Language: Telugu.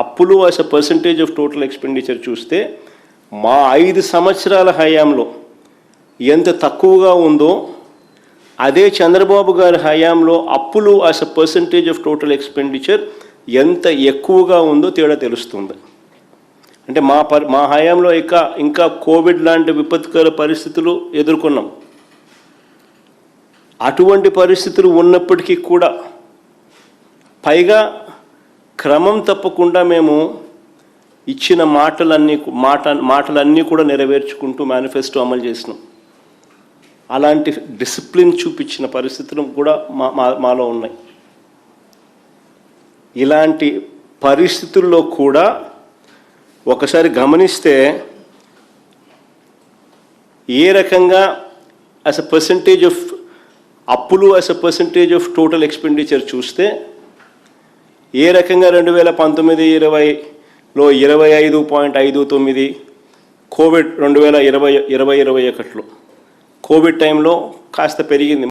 అప్పులు as a percentage of total expenditure చూస్తే మా 5 సంవత్సరాల హయాంలో ఎంత తక్కువగా ఉందో అదే చంద్రబాబు గారి హయాంలో అప్పులు as a percentage of total expenditure ఎంత ఎక్కువగా ఉందో తేడా తెలుస్తుంది. అంటే మా హయాంలో ఇంకా కోవిడ్ లాంటి విపత్కర పరిస్థితులు ఎదుర్కొన్నాం. అటువంటి పరిస్థితులు ఉన్నప్పటికీ కూడా పైగా క్రమం తప్పకుండా మేము ఇచ్చిన మాటలన్నీ కూడా నెరవేర్చుకుంటూ మేనిఫెస్టో అమలు చేసినాం. అలాంటి డిసిప్లిన్ చూపించిన పరిస్థితులు కూడా మాలో ఉన్నాయి. ఇలాంటి పరిస్థితుల్లో కూడా ఒకసారి గమనిస్తే ఏ రకంగా యాజ్ అ పర్సంటేజ్ ఆఫ్ అప్పులు as a percentage of total expenditure చూస్తే ఏ రకంగా 2019-20లో 25.59, కోవిడ్ 2020-21లో కోవిడ్ టైంలో కాస్త పెరిగింది.